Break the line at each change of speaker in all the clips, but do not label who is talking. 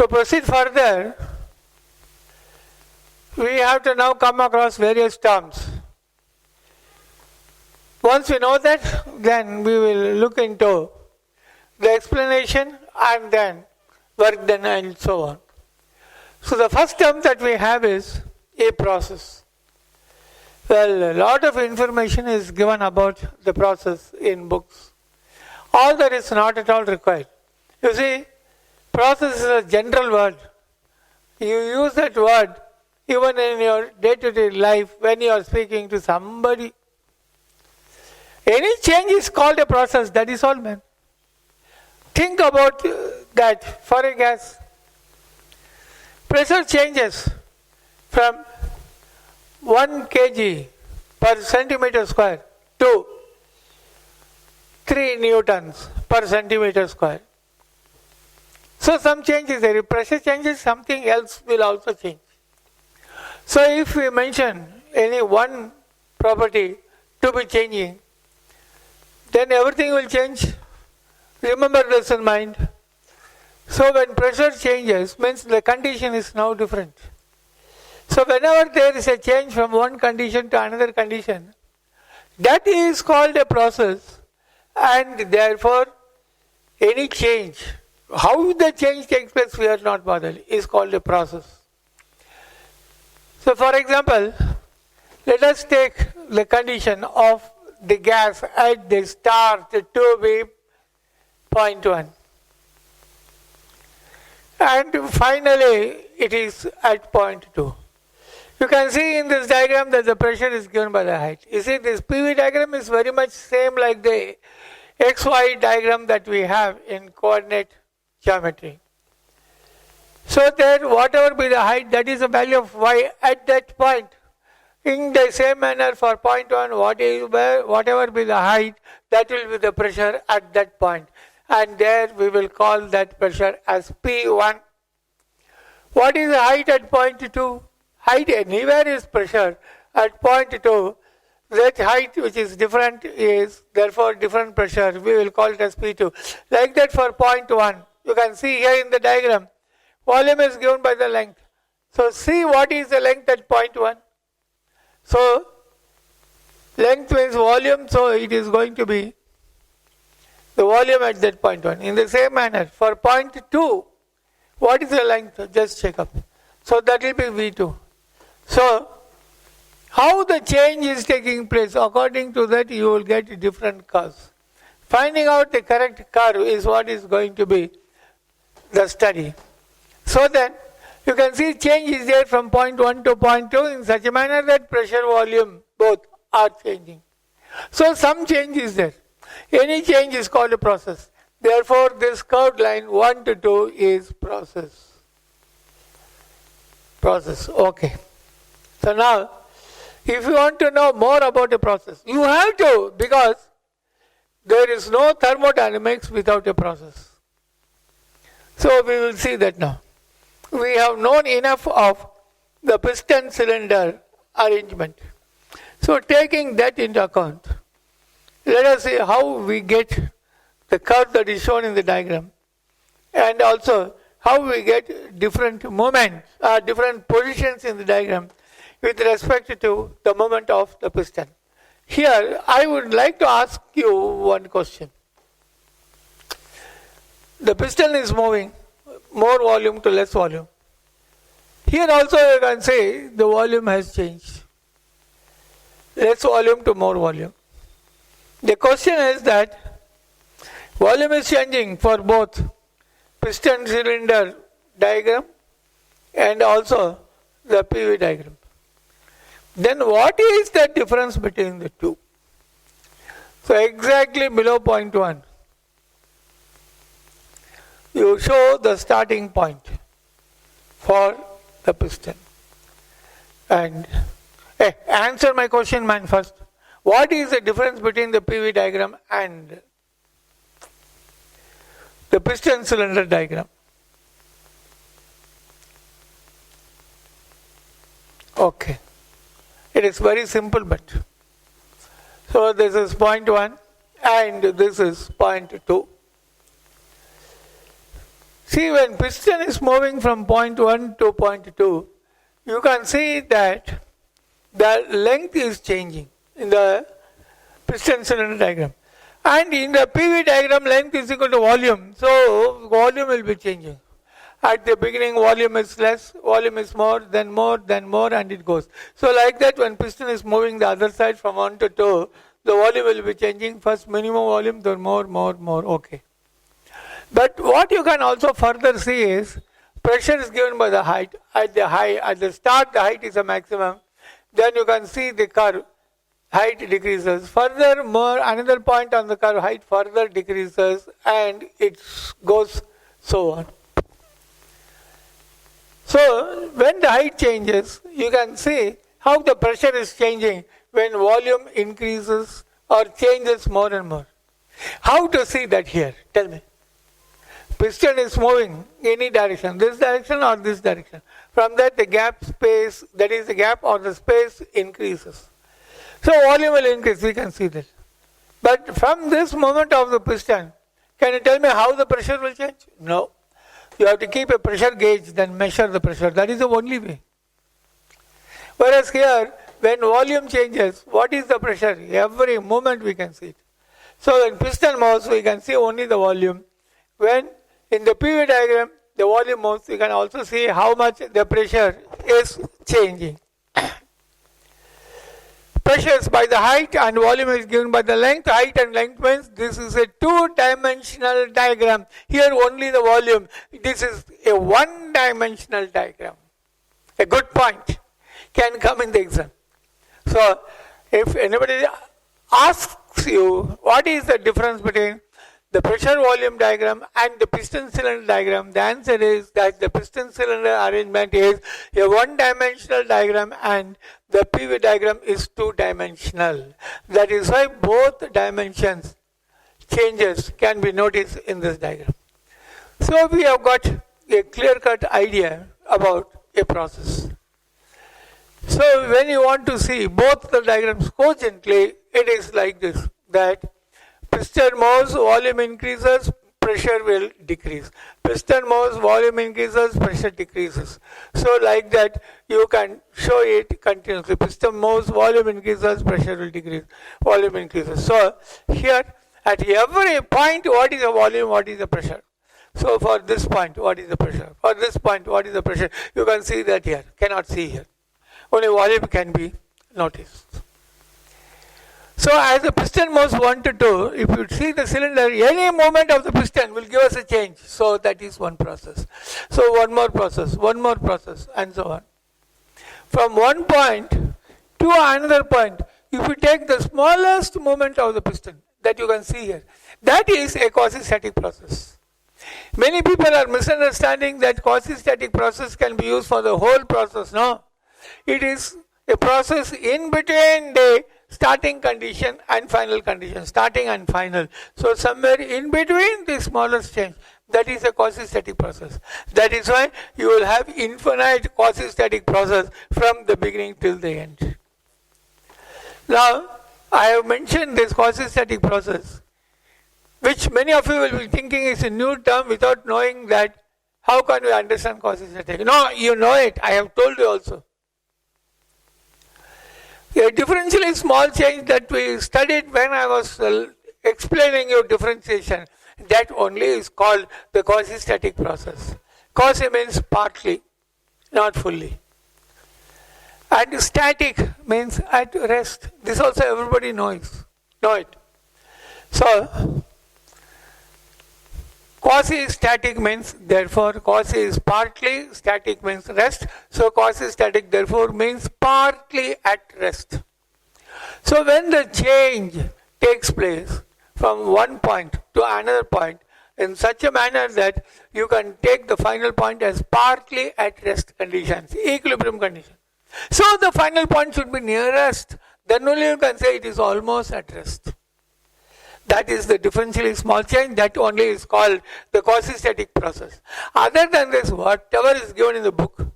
To proceed further, we have to now come across various terms. Once we know that, then we will look into the explanation and then work done and so on. So the first term that we have is a process. Well, a lot of information is given about the process in books. All that is not at all required. You see, process is a general word. You use that word even in your day-to-day life when you are speaking to somebody. Any change is called a process, that is all, man. Think about that for a gas. Pressure changes from 1 kg per centimeter square to 3 newtons per centimeter square. So some change is there. If pressure changes, something else will also change. So if we mention any one property to be changing, then everything will change. Remember this in mind. So when pressure changes, means the condition is now different. So whenever there is a change from one condition to another condition, that is called a process, and therefore any change, how the change takes place we are not bothered, is called a process. So for example, let us take the condition of the gas at the start to be 0.1. And finally it is at 0.2. You can see in this diagram that the pressure is given by the height. You see, this PV diagram is very much same like the XY diagram that we have in coordinate geometry. So there, whatever be the height, that is the value of y at that point. In the same manner for 0.1, whatever be the height, that will be the pressure at that point. And there we will call that pressure as P1. What is the height at 0.2? Height anywhere is pressure. At 0.2, that height which is different is therefore different pressure. We will call it as P2. Like that for 0.1. You can see here in the diagram, volume is given by the length. So see what is the length at 0.1. So length means volume, so it is going to be the volume at that 0.1. In the same manner, for 0.2, what is the length? Just check up. So that will be V2. So how the change is taking place, according to that you will get different curves. Finding out the correct curve is what is going to be the study. So then you can see change is there from 0.1 to 0.2 in such a manner that pressure, volume both are changing. So some change is there. Any change is called a process. Therefore this curved line 1 to 2 is process. Process, okay. So now, if you want to know more about a process, you have to, because there is no thermodynamics without a process. So we will see that now. We have known enough of the piston cylinder arrangement. So taking that into account, let us see how we get the curve that is shown in the diagram, and also how we get different moments, different positions in the diagram with respect to the moment of the piston. Here I would like to ask you one question. The piston is moving more volume to less volume. Here also you can say the volume has changed. Less volume to more volume. The question is that volume is changing for both piston cylinder diagram and also the PV diagram. Then what is the difference between the two? So exactly below 0.1, you show the starting point for the piston. And answer my question, man, first. What is the difference between the PV diagram and the piston cylinder diagram? Okay. It is very simple, but so this is 0.1 and this is 0.2. See, when piston is moving from point 1 to point 2, you can see that the length is changing in the piston cylinder diagram. And in the PV diagram, length is equal to volume. So, volume will be changing. At the beginning, volume is less, volume is more, then more, and it goes. So, like that, when piston is moving the other side from 1 to 2, the volume will be changing. First minimum volume, then more, okay. But what you can also further see is, pressure is given by the height. At the start, the height is a maximum. Then you can see the curve, height decreases. Furthermore, another point on the curve, height further decreases, and it goes so on. So, when the height changes, you can see how the pressure is changing when volume increases or changes more and more. How to see that here? Tell me. Piston is moving any direction, this direction or this direction. From that, the gap space, that is the gap or the space, increases. So, volume will increase, we can see that. But from this moment of the piston, can you tell me how the pressure will change? No. You have to keep a pressure gauge, then measure the pressure. That is the only way. Whereas here, when volume changes, what is the pressure? Every moment we can see it. So when piston moves, we can see only the volume. When in the PV diagram, the volume moves, we can also see how much the pressure is changing. Pressure is by the height and volume is given by the length. Height and length means this is a two-dimensional diagram. Here only the volume. This is a one-dimensional diagram. A good point can come in the exam. So, if anybody asks you what is the difference between the pressure volume diagram and the piston cylinder diagram, the answer is that the piston cylinder arrangement is a one-dimensional diagram and the PV diagram is two-dimensional. That is why both dimensions changes can be noticed in this diagram. So we have got a clear-cut idea about a process. So when you want to see both the diagrams cogently, it is like this, that piston moves, volume increases, pressure will decrease. Piston moves, volume increases, pressure decreases. So like that, you can show it continuously. Piston moves, volume increases, pressure will decrease, volume increases. So here, at every point, what is the volume, what is the pressure? So for this point, what is the pressure? For this point, what is the pressure? You can see that here, cannot see here. Only volume can be noticed. So as the piston moves 1 to 2, if you see the cylinder, any movement of the piston will give us a change. So that is one process. So one more process, and so on. From one point to another point, if you take the smallest movement of the piston that you can see here, that is a quasi-static process. Many people are misunderstanding that quasi-static process can be used for the whole process. No, it is a process in between the starting condition and final condition, starting and final. So somewhere in between the smallest change, that is a quasi-static process. That is why you will have infinite quasi-static process from the beginning till the end. Now, I have mentioned this quasi-static process, which many of you will be thinking is a new term without knowing that how can we understand quasi-static. No, you know it, I have told you also. A differentially small change that we studied when I was explaining you differentiation, that only is called the quasi-static process. Quasi means partly, not fully. And static means at rest. This also everybody knows. Know it. So, quasi-static means, therefore, quasi is partly, static means rest. So, quasi-static therefore means partly at rest. So, when the change takes place from one point to another point in such a manner that you can take the final point as partly at rest conditions, equilibrium condition. So, the final point should be near rest. Then only you can say it is almost at rest. That is the differentially small change, that only is called the quasi-static process. Other than this, whatever is given in the book,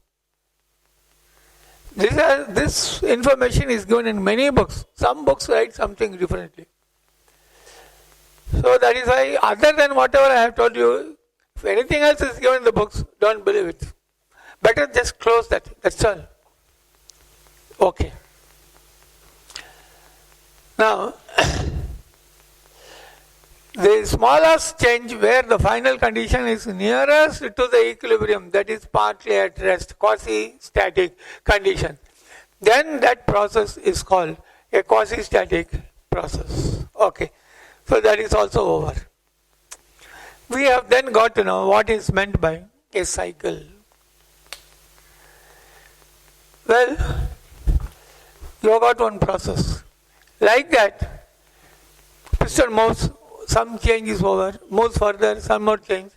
this information is given in many books. Some books write something differently. So that is why, other than whatever I have told you, If anything else is given in the books, don't believe it. Better just close that. That's all. Okay. Now, the smallest change where the final condition is nearest to the equilibrium, that is partly at rest, quasi-static condition, then that process is called a quasi-static process. Okay. So that is also over. We have then got to know what is meant by a cycle. Well, you have got one process. Like that, piston moves, some change is over, moves further, some more change.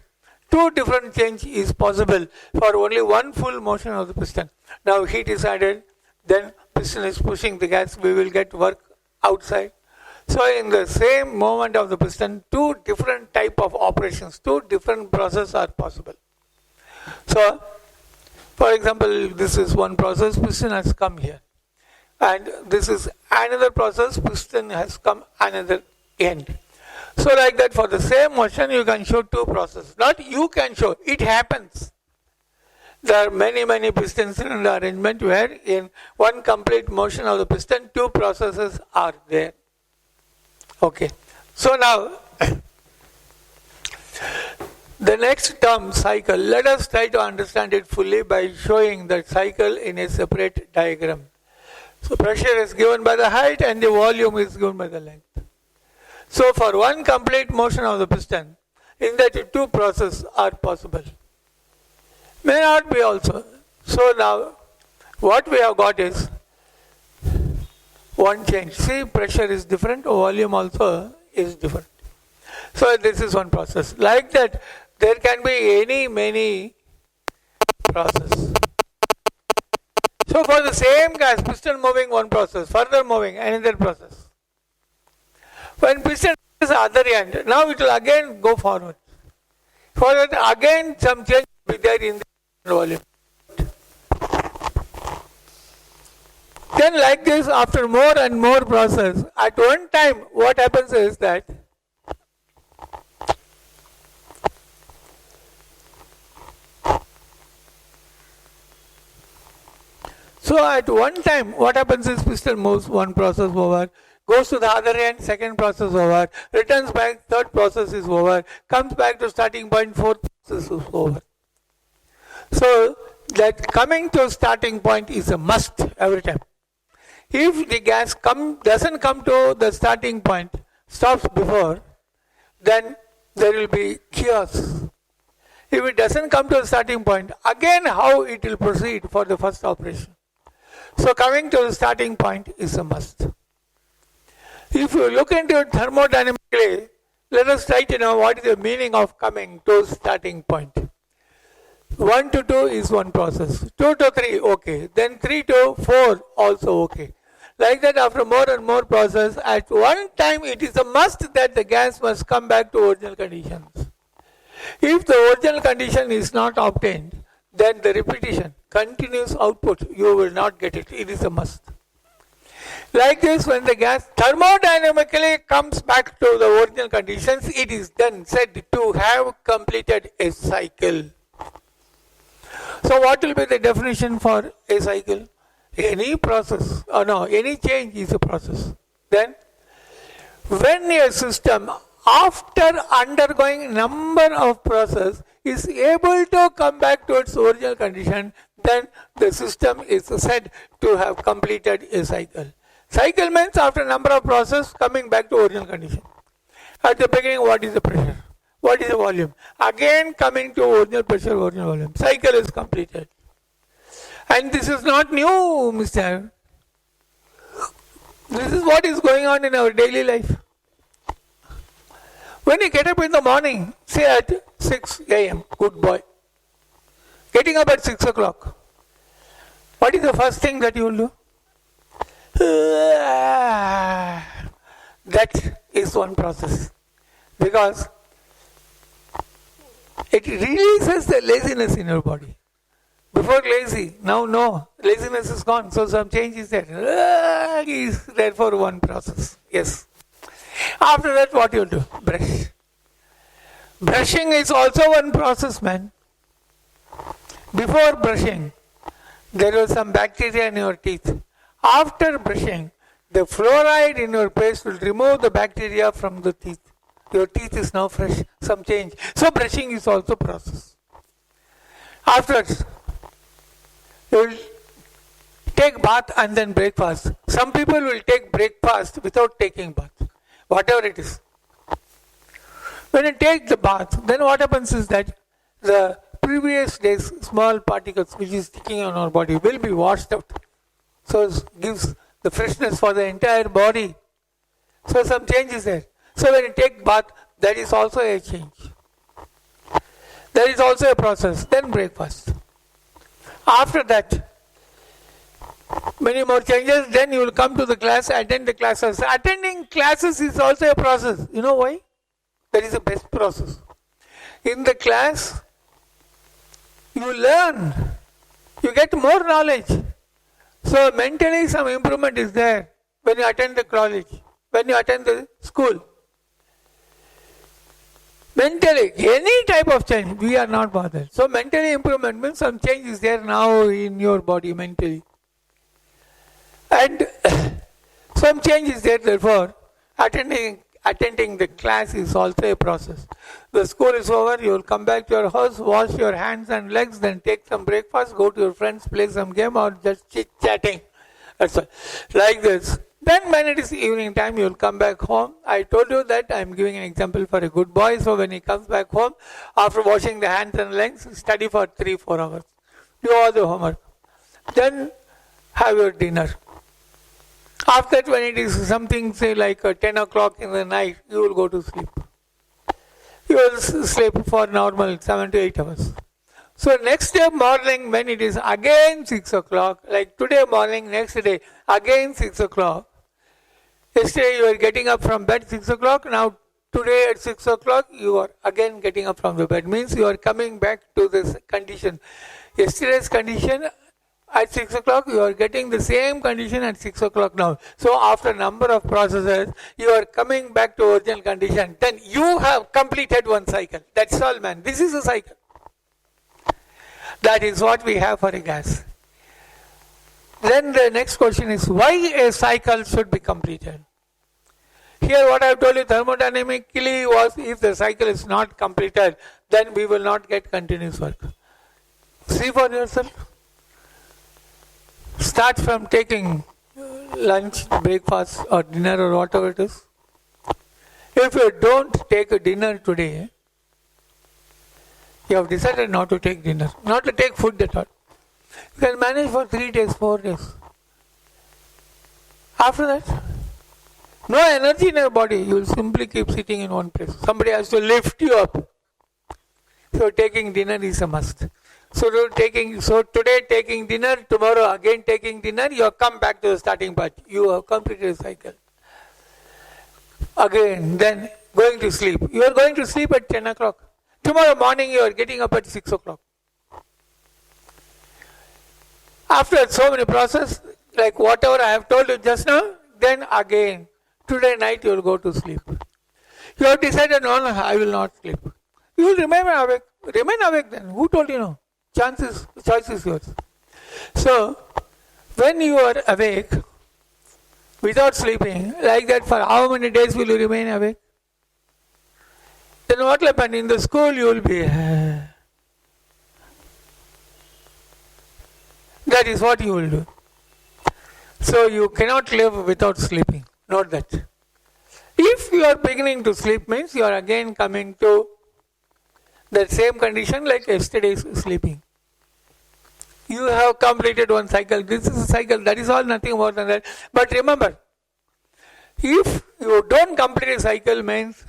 Two different change is possible for only one full motion of the piston. Now heat is added, then piston is pushing the gas, we will get work outside. So in the same movement of the piston, two different type of operations, two different processes are possible. So, for example, this is one process, piston has come here. And this is another process, piston has come another end. So like that, for the same motion, you can show two processes. Not you can show, it happens. There are many pistons in the arrangement where in one complete motion of the piston, two processes are there. Okay. So now, the next term, cycle, let us try to understand it fully by showing the cycle in a separate diagram. So pressure is given by the height and the volume is given by the length. So for one complete motion of the piston, in that two processes are possible. May not be also. So now, what we have got is one change. See, pressure is different, volume also is different. So this is one process. Like that, there can be many processes. So for the same gas, piston moving one process, further moving another process. When piston is the other end, now it will again go forward. For that again some change will be there in the volume. Then like this, after more and more process, at one time what happens is that so at one time what happens is piston moves one process over, goes to the other end, second process over, returns back, third process is over, comes back to starting point, fourth process is over. So that coming to starting point is a must every time. If the gas doesn't come to the starting point, stops before, then there will be chaos. If it doesn't come to the starting point, again how it will proceed for the first operation. So coming to the starting point is a must. If you look into it thermodynamically, let us try to know what is the meaning of coming to starting point. 1 to 2 is one process, 2 to 3 okay, then 3 to 4 also okay. Like that, after more and more process, at one time it is a must that the gas must come back to original conditions. If the original condition is not obtained, then the repetition, continuous output, you will not get it. It is a must. Like this, when the gas thermodynamically comes back to the original conditions, it is then said to have completed a cycle. So what will be the definition for a cycle? Any process, any change is a process. Then, when a system, after undergoing number of processes, is able to come back to its original condition, then the system is said to have completed a cycle. Cycle means after number of processes coming back to original condition. At the beginning, what is the pressure? What is the volume? Again coming to original pressure, original volume. Cycle is completed. And this is not new, mister. This is what is going on in our daily life. When you get up in the morning, say at 6 a.m., good boy. Getting up at 6 o'clock. What is the first thing that you will do? That is one process. Because it releases the laziness in your body. Before lazy, now no, laziness is gone, so some change is there. Is therefore one process. Yes. After that, what you will do? Brush. Brushing is also one process, man. Before brushing, there was some bacteria in your teeth. After brushing, the fluoride in your paste will remove the bacteria from the teeth. Your teeth is now fresh, some change. So brushing is also process. Afterwards, you will take bath and then breakfast. Some people will take breakfast without taking bath, whatever it is. When you take the bath, then what happens is that the previous day's small particles which is sticking on our body will be washed out. So it gives the freshness for the entire body. So some change is there. So when you take bath, that is also a change. That is also a process. Then breakfast. After that, many more changes. Then you will come to the class, attend the classes. Attending classes is also a process. You know why? That is the best process. In the class, you learn. You get more knowledge. So mentally some improvement is there when you attend the college, when you attend the school. Mentally, any type of change, we are not bothered. So mentally improvement means some change is there now in your body mentally. And some change is there, therefore, attending the class is also a process. The school is over, you will come back to your house, wash your hands and legs, then take some breakfast, go to your friends, play some game or just chit-chatting. That's all. Like this. Then when it is evening time, you will come back home. I told you that I am giving an example for a good boy. So when he comes back home, after washing the hands and legs, study for 3-4 hours. Do all the homework. Then have your dinner. After that, when it is something, say like 10 o'clock in the night, you will go to sleep. You will sleep for normal 7 to 8 hours. So next day morning, when it is again 6 o'clock, like today morning, next day, again 6 o'clock. Yesterday you are getting up from bed 6 o'clock, now today at 6 o'clock, you are again getting up from the bed. Means you are coming back to this condition. Yesterday's condition, at 6 o'clock, you are getting the same condition at 6 o'clock now. So after a number of processes, you are coming back to original condition. Then you have completed one cycle. That's all, man. This is a cycle. That is what we have for a gas. Then the next question is, why a cycle should be completed? Here what I have told you thermodynamically was, if the cycle is not completed, then we will not get continuous work. See for yourself. Start from taking lunch, breakfast or dinner or whatever it is. If you don't take a dinner today, you have decided not to take dinner, not to take food at all. You can manage for 3 days, 4 days. After that, no energy in your body, you will simply keep sitting in one place. Somebody has to lift you up. So taking dinner is a must. So today taking dinner, tomorrow again taking dinner, you have come back to the starting part. You have completed the cycle. Again, then going to sleep. You are going to sleep at 10 o'clock. Tomorrow morning you are getting up at 6 o'clock. After so many processes, like whatever I have told you just now, then again, today night you will go to sleep. You have decided, no, I will not sleep. You will remain awake. Remain awake then. Who told you no? Choice is yours. So, when you are awake, without sleeping, like that for how many days will you remain awake? Then what will happen? In the school you will be... That is what you will do. So you cannot live without sleeping. Note that. If you are beginning to sleep, means you are again coming to the same condition like yesterday's sleeping. You have completed one cycle. This is a cycle. That is all, nothing more than that. But remember, if you don't complete a cycle, means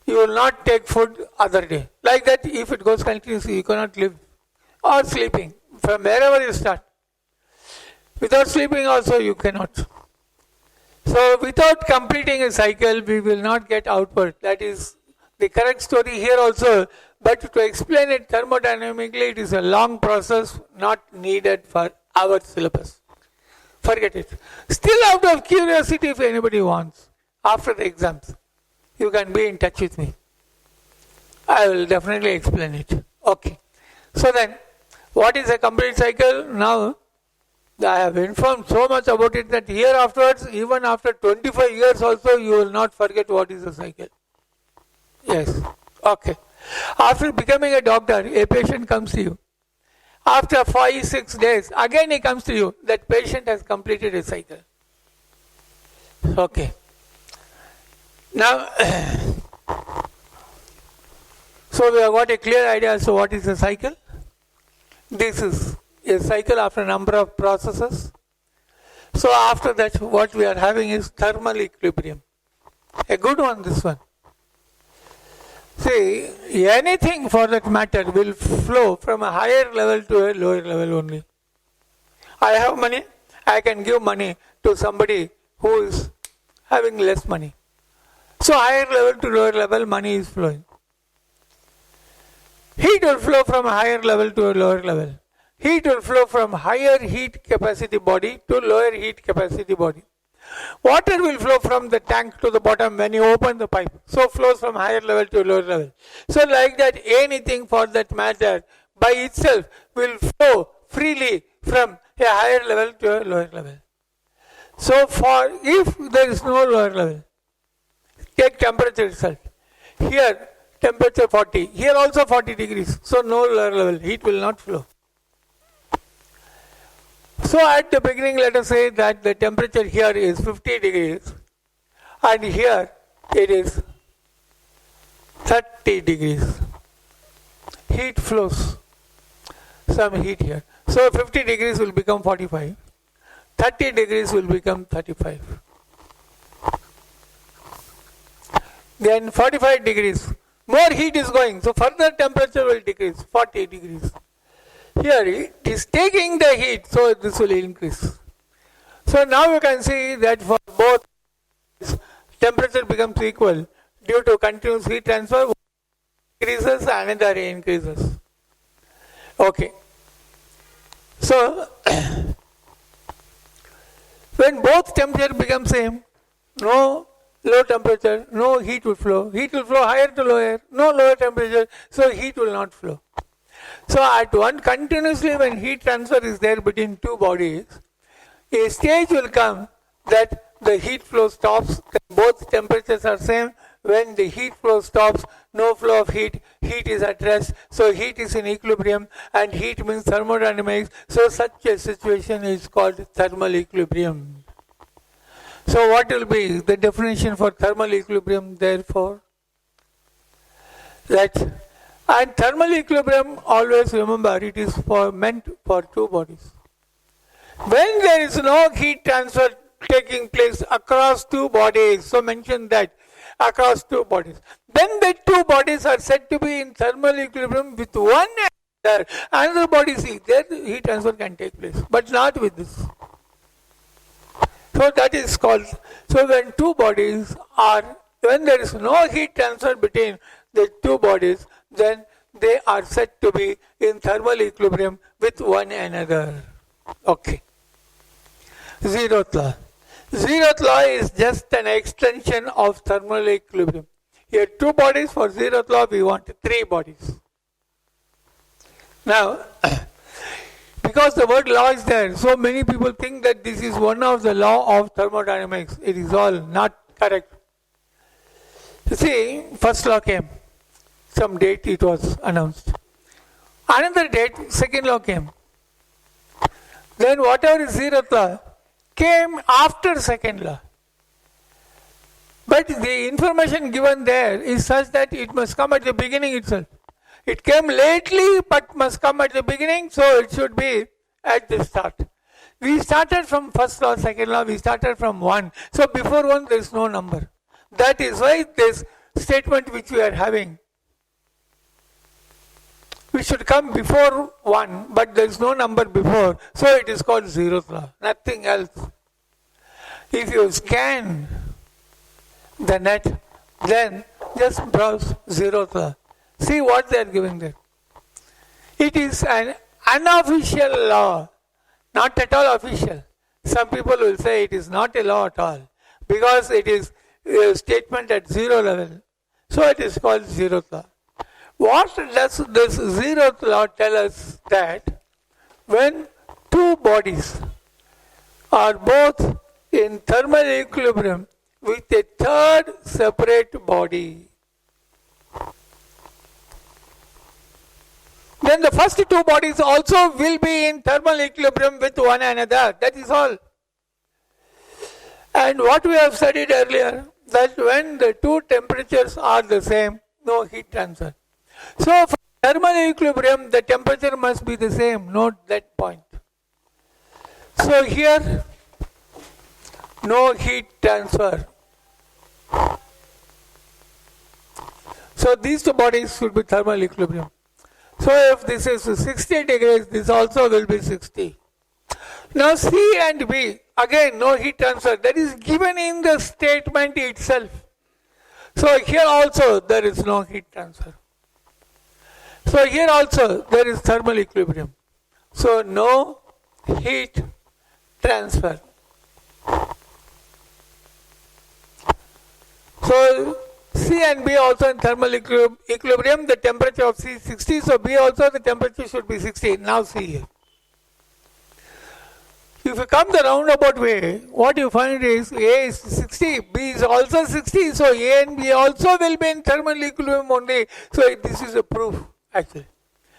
you will not take food other day. Like that, if it goes continuously, you cannot live. Or sleeping, from wherever you start. Without sleeping also you cannot. So without completing a cycle, we will not get output. That is the correct story here also. But to explain it thermodynamically, it is a long process, not needed for our syllabus. Forget it. Still, out of curiosity, if anybody wants, after the exams, you can be in touch with me. I will definitely explain it. Okay. So then, what is a complete cycle? Now, I have informed so much about it that here afterwards, even after 25 years also, you will not forget what is a cycle. Yes. Okay. After becoming a doctor, a patient comes to you. After 5-6 days, again he comes to you. That patient has completed a cycle. Okay. Now, so we have got a clear idea as to what is a cycle. This is a cycle after a number of processes. So after that, what we are having is thermal equilibrium. A good one, this one. See, anything for that matter will flow from a higher level to a lower level only. I have money, I can give money to somebody who is having less money. So higher level to lower level, money is flowing. Heat will flow from a higher level to a lower level. Heat will flow from higher heat capacity body to lower heat capacity body. Water will flow from the tank to the bottom when you open the pipe. So flows from higher level to lower level. So like that, anything for that matter by itself will flow freely from a higher level to a lower level. So for if there is no lower level, take temperature itself. Here temperature 40, here also 40 degrees. So no lower level, heat will not flow. So at the beginning, let us say that the temperature here is 50 degrees and here it is 30 degrees. Heat flows, some heat here. So 50 degrees will become 45, 30 degrees will become 35. Then 45 degrees, more heat is going, so further temperature will decrease, 40 degrees. Here it is taking the heat, so this will increase. So now you can see that for both temperature becomes equal due to continuous heat transfer, one increases, another increases. Okay. So when both temperature become same, no low temperature, no heat will flow. Heat will flow higher to lower, no lower temperature, so heat will not flow. So at one continuously when heat transfer is there between two bodies, a stage will come that the heat flow stops, both temperatures are same. When the heat flow stops, no flow of heat, heat is at rest, so heat is in equilibrium and heat means thermodynamics, so such a situation is called thermal equilibrium. So what will be the definition for thermal equilibrium therefore? And thermal equilibrium, always remember, it is meant for two bodies. When there is no heat transfer taking place across two bodies, so mention that, across two bodies, then the two bodies are said to be in thermal equilibrium with one another. Another body, see, there heat transfer can take place, but not with this. So that is called, so when two bodies are, when there is no heat transfer between the two bodies, then they are said to be in thermal equilibrium with one another. Okay. Zeroth law. Zeroth law is just an extension of thermal equilibrium. Here two bodies, for zeroth law we want three bodies. Now, because the word law is there, so many people think that this is one of the law of thermodynamics. It is all not correct. You see, first law came. Some date it was announced. Another date, second law came. Then whatever is zeroth law came after second law. But the information given there is such that it must come at the beginning itself. It came lately but must come at the beginning, so it should be at the start. We started from first law, second law, we started from 1. So before 1 there is no number. That is why this statement which we are having, we should come before 1, but there is no number before, so it is called zeroth law, nothing else. If you scan the net, then just browse zeroth law. See what they are giving there. It is an unofficial law, not at all official. Some people will say it is not a law at all, because it is a statement at zero level. So it is called zeroth law. What does this zeroth law tell us? That when two bodies are both in thermal equilibrium with a third separate body, then the first two bodies also will be in thermal equilibrium with one another. That is all. And what we have studied earlier, that when the two temperatures are the same, no heat transfer. So for thermal equilibrium, the temperature must be the same, note that point. So here, no heat transfer. So these two bodies should be thermal equilibrium. So if this is 60 degrees, this also will be 60. Now C and B, again no heat transfer. That is given in the statement itself. So here also there is no heat transfer. So here also there is thermal equilibrium. So no heat transfer. So C and B also in thermal equilibrium, the temperature of C is 60, so B also the temperature should be 60. Now see here. If you come the roundabout way, what you find is A is 60, B is also 60, so A and B also will be in thermal equilibrium only. So this is a proof actually.